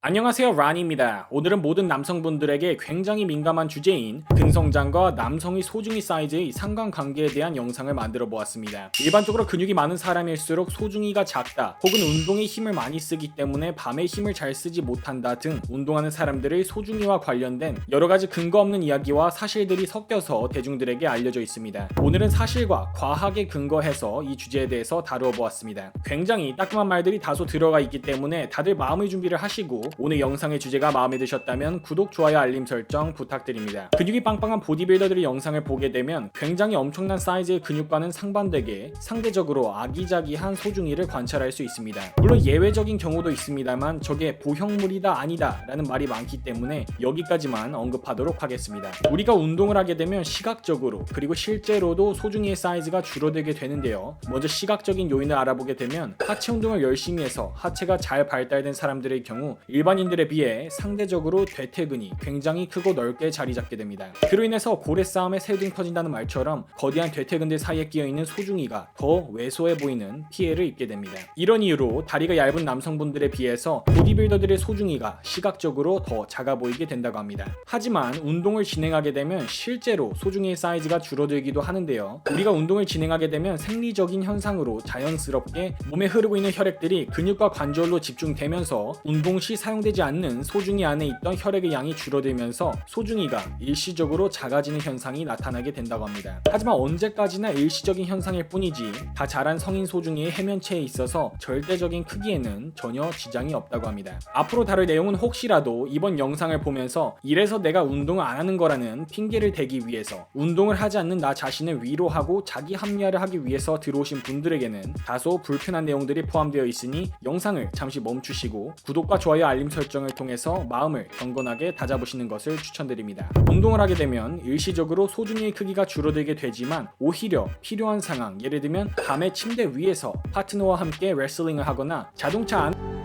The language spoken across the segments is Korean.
안녕하세요, 라니입니다. 오늘은 모든 남성분들에게 굉장히 민감한 주제인 근성장과 남성의 소중이 사이즈의 상관관계에 대한 영상을 만들어 보았습니다. 일반적으로 근육이 많은 사람일수록 소중이가 작다, 혹은 운동에 힘을 많이 쓰기 때문에 밤에 힘을 잘 쓰지 못한다 등 운동하는 사람들의 소중이와 관련된 여러가지 근거 없는 이야기와 사실들이 섞여서 대중들에게 알려져 있습니다. 오늘은 사실과 과학에 근거해서 이 주제에 대해서 다루어 보았습니다. 굉장히 따끔한 말들이 다소 들어가 있기 때문에 다들 마음의 준비를 하시고 오늘 영상의 주제가 마음에 드셨다면 구독, 좋아요, 알림 설정 부탁드립니다. 근육이 빵빵한 보디빌더들의 영상을 보게 되면 굉장히 엄청난 사이즈의 근육과는 상반되게 상대적으로 아기자기한 소중이를 관찰할 수 있습니다. 물론 예외적인 경우도 있습니다만 저게 보형물이다 아니다 라는 말이 많기 때문에 여기까지만 언급하도록 하겠습니다. 우리가 운동을 하게 되면 시각적으로 그리고 실제로도 소중이의 사이즈가 줄어들게 되는데요. 먼저 시각적인 요인을 알아보게 되면 하체 운동을 열심히 해서 하체가 잘 발달된 사람들의 경우 일반인들에 비해 상대적으로 대퇴근이 굉장히 크고 넓게 자리 잡게 됩니다. 그로 인해서 고래 싸움에 새등 터진다는 말처럼 거대한 대퇴근들 사이에 끼어있는 소중이가 더 왜소해 보이는 피해를 입게 됩니다. 이런 이유로 다리가 얇은 남성분들에 비해서 보디빌더들의 소중이가 시각적으로 더 작아 보이게 된다고 합니다. 하지만 운동을 진행하게 되면 실제로 소중이의 사이즈가 줄어들기도 하는데요. 우리가 운동을 진행하게 되면 생리적인 현상으로 자연스럽게 몸에 흐르고 있는 혈액들이 근육과 관절로 집중되면서 운동 시 사용되지 않는 소중이 안에 있던 혈액의 양이 줄어들면서 소중이가 일시적으로 작아지는 현상이 나타나게 된다고 합니다. 하지만 언제까지나 일시적인 현상일 뿐이지 다 자란 성인 소중이의 해면체에 있어서 절대적인 크기에는 전혀 지장이 없다고 합니다. 앞으로 다룰 내용은 혹시라도 이번 영상을 보면서 이래서 내가 운동을 안 하는 거라는 핑계를 대기 위해서 운동을 하지 않는 나 자신을 위로하고 자기 합리화를 하기 위해서 들어오신 분들에게는 다소 불편한 내용들이 포함되어 있으니 영상을 잠시 멈추시고 구독과 좋아요, 알림 설정을 통해서 마음을 경건하게 다잡으시는 것을 추천드립니다. 운동을 하게 되면 일시적으로 소중이의 크기가 줄어들게 되지만 오히려 필요한 상황, 예를 들면 밤에 침대 위에서 파트너와 함께 레슬링을 하거나 자동차 안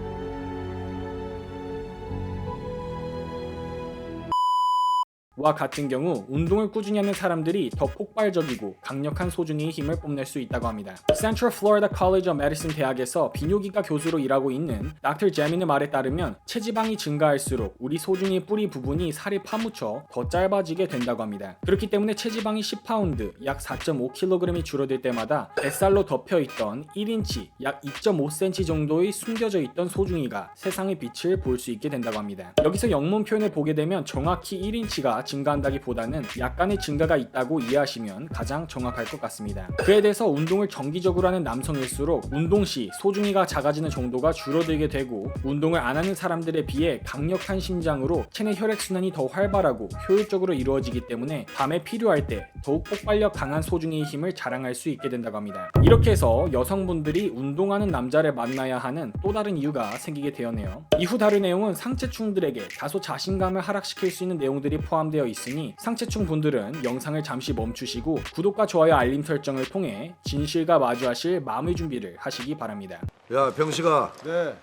와 같은 경우 운동을 꾸준히 하는 사람들이 더 폭발적이고 강력한 소중이의 힘을 뽐낼 수 있다고 합니다. Central Florida College of Medicine 대학에서 비뇨기과 교수로 일하고 있는 Dr. 제민의 말에 따르면 체지방이 증가할수록 우리 소중이 뿌리 부분이 살이 파묻혀 더 짧아지게 된다고 합니다. 그렇기 때문에 체지방이 10파운드 약 4.5kg이 줄어들 때마다 뱃살로 덮여있던 1인치 약 2.5cm 정도의 숨겨져 있던 소중이가 세상의 빛을 볼 수 있게 된다고 합니다. 여기서 영문 표현을 보게 되면 정확히 1인치가 증가한다기보다는 약간의 증가가 있다고 이해하시면 가장 정확할 것 같습니다. 그에 대해서 운동을 정기적으로 하는 남성일수록 운동 시 소중이가 작아지는 정도가 줄어들게 되고 운동을 안 하는 사람들에 비해 강력한 심장으로 체내 혈액순환이 더 활발하고 효율적으로 이루어지기 때문에 밤에 필요할 때 더욱 폭발력 강한 소중이의 힘을 자랑할 수 있게 된다고 합니다. 이렇게 해서 여성분들이 운동하는 남자를 만나야 하는 또 다른 이유가 생기게 되었네요. 이후 다룰 내용은 상체충들에게 다소 자신감을 하락시킬 수 있는 내용들이 포함되어 있으니 상체충 분들은 영상을 잠시 멈추시고 구독과 좋아요, 알림 설정을 통해 진실과 마주하실 마음의 준비를 하시기 바랍니다. 야 병식아, 네,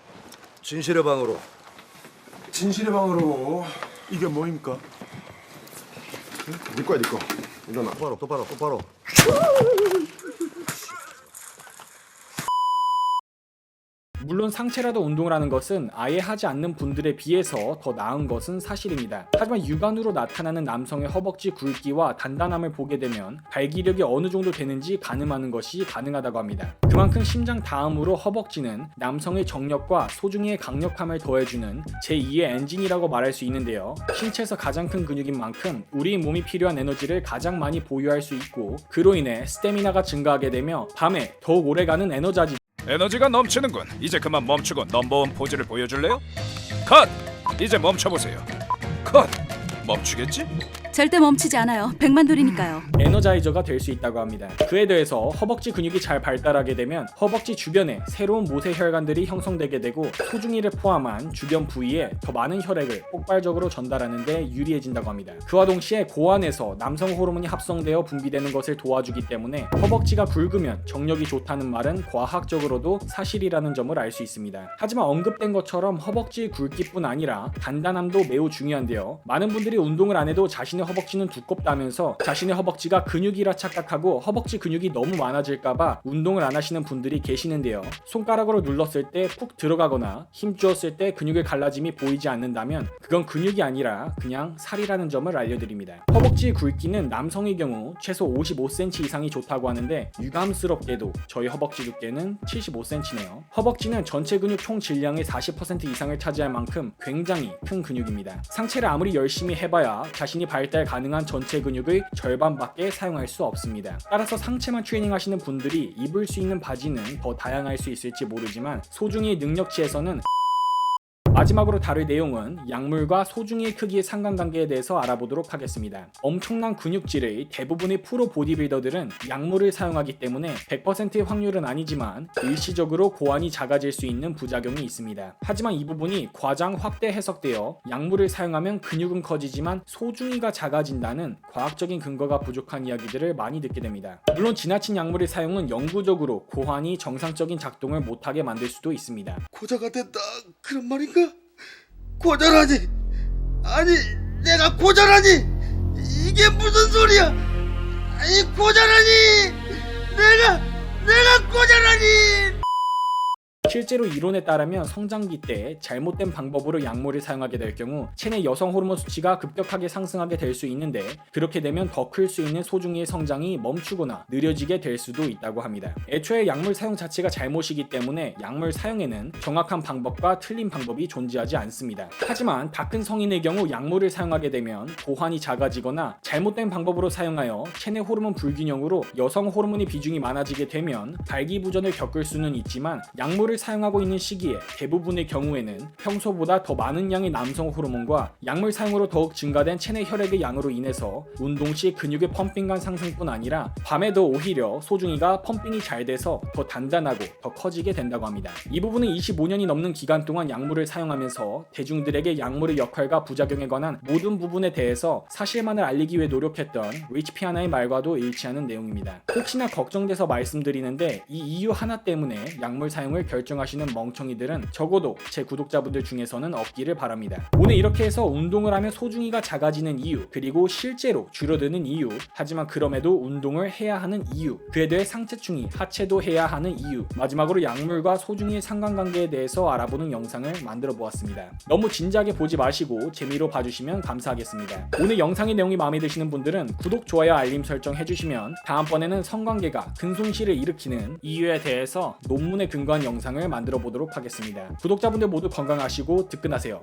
진실의 방으로. 진실의 방으로. 이게 뭐입니까? 네 거야, 네 거. 일어나. 똑바로. 물론 상체라도 운동을 하는 것은 아예 하지 않는 분들에 비해서 더 나은 것은 사실입니다. 하지만 육안으로 나타나는 남성의 허벅지 굵기와 단단함을 보게 되면 발기력이 어느 정도 되는지 가늠하는 것이 가능하다고 합니다. 그만큼 심장 다음으로 허벅지는 남성의 정력과 소중이의 강력함을 더해주는 제2의 엔진이라고 말할 수 있는데요. 신체에서 가장 큰 근육인 만큼 우리 몸이 필요한 에너지를 가장 많이 보유할 수 있고 그로 인해 스태미나가 증가하게 되며 밤에 더욱 오래가는 에너지가 넘치는군. 이제 그만 멈추고 넘버원 포즈를 보여줄래요? 컷! 이제 멈춰보세요. 컷! 멈추겠지? 절대 멈추지 않아요. 백만돌이니까요. 에너자이저가 될 수 있다고 합니다. 그에 대해서 허벅지 근육이 잘 발달하게 되면 허벅지 주변에 새로운 모세 혈관들이 형성되게 되고 소중이를 포함한 주변 부위에 더 많은 혈액을 폭발적으로 전달하는 데 유리해진다고 합니다. 그와 동시에 고안에서 남성 호르몬이 합성되어 분비되는 것을 도와주기 때문에 허벅지가 굵으면 정력이 좋다는 말은 과학적으로도 사실이라는 점을 알 수 있습니다. 하지만 언급된 것처럼 허벅지 굵기뿐 아니라 단단함도 매우 중요한데요. 많은 분들이 운동을 안 해도 자신의 자신의 허벅지는 두껍다면서 자신의 허벅지가 근육이라 착각하고 허벅지 근육이 너무 많아질까봐 운동을 안 하시는 분들이 계시는데요. 손가락으로 눌렀을 때 푹 들어가거나 힘 주었을 때 근육의 갈라짐이 보이지 않는다면 그건 근육이 아니라 그냥 살이라는 점을 알려드립니다. 허벅지의 굵기는 남성의 경우 최소 55cm 이상이 좋다고 하는데 유감스럽게도 저희 허벅지 두께는 75cm네요. 허벅지는 전체 근육 총 질량의 40% 이상을 차지할 만큼 굉장히 큰 근육입니다. 상체를 아무리 열심히 해봐야 자신이 발달 가능한 전체 근육의 절반밖에 사용할 수 없습니다. 따라서 상체만 트레이닝하시는 분들이 입을 수 있는 바지는 더 다양할 수 있을지 모르지만 소중이의 능력치에서는 마지막으로 다룰 내용은 약물과 소중이의 크기의 상관관계에 대해서 알아보도록 하겠습니다. 엄청난 근육질의 대부분의 프로 보디빌더들은 약물을 사용하기 때문에 100%의 확률은 아니지만 일시적으로 고환이 작아질 수 있는 부작용이 있습니다. 하지만 이 부분이 과장 확대 해석되어 약물을 사용하면 근육은 커지지만 소중이가 작아진다는 과학적인 근거가 부족한 이야기들을 많이 듣게 됩니다. 물론 지나친 약물의 사용은 영구적으로 고환이 정상적인 작동을 못하게 만들 수도 있습니다. 고자가 된다 그런 말인가? 고자라니 아니 내가 고자라니 이게 무슨 소리야? 아니 고자라니 내가 고자라니. 실제로 이론에 따르면 성장기 때 잘못된 방법으로 약물을 사용하게 될 경우 체내 여성 호르몬 수치가 급격하게 상승하게 될 수 있는데 그렇게 되면 더 클 수 있는 소중이의 성장이 멈추거나 느려지게 될 수도 있다고 합니다. 애초에 약물 사용 자체가 잘못이기 때문에 약물 사용에는 정확한 방법과 틀린 방법이 존재하지 않습니다. 하지만 다 큰 성인의 경우 약물을 사용하게 되면 고환이 작아지거나 잘못된 방법으로 사용하여 체내 호르몬 불균형으로 여성 호르몬의 비중이 많아지게 되면 발기부전을 겪을 수는 있지만 약물을 사용하고 있는 시기에 대부분의 경우에는 평소보다 더 많은 양의 남성 호르몬과 약물 사용으로 더욱 증가된 체내 혈액의 양으로 인해서 운동 시 근육의 펌핑감 상승뿐 아니라 밤에도 오히려 소중이가 펌핑이 잘 돼서 더 단단하고 더 커지게 된다고 합니다. 이 부분은 25년이 넘는 기간 동안 약물을 사용하면서 대중들에게 약물의 역할과 부작용에 관한 모든 부분에 대해서 사실만을 알리기 위해 노력했던 리치 피아나의 말과도 일치하는 내용입니다. 혹시나 걱정돼서 말씀드리는데 이 이유 하나 때문에 약물 사용을 결정하시는 멍청이들은 적어도 제 구독자분들 중에서는 없기를 바랍니다. 오늘 이렇게 해서 운동을 하면 소중이가 작아지는 이유, 그리고 실제로 줄어드는 이유, 하지만 그럼에도 운동을 해야 하는 이유, 그에 대해 상체충이, 하체도 해야 하는 이유, 마지막으로 약물과 소중이의 상관관계에 대해서 알아보는 영상을 만들어 보았습니다. 너무 진지하게 보지 마시고 재미로 봐주시면 감사하겠습니다. 오늘 영상의 내용이 마음에 드시는 분들은 구독, 좋아요, 알림 설정 해주시면 다음번에는 성관계가 근손실을 일으키는 이유에 대해서 논문에 근거한 영상을 만들어 보도록 하겠습니다. 구독자분들 모두 건강하시고 득근하세요.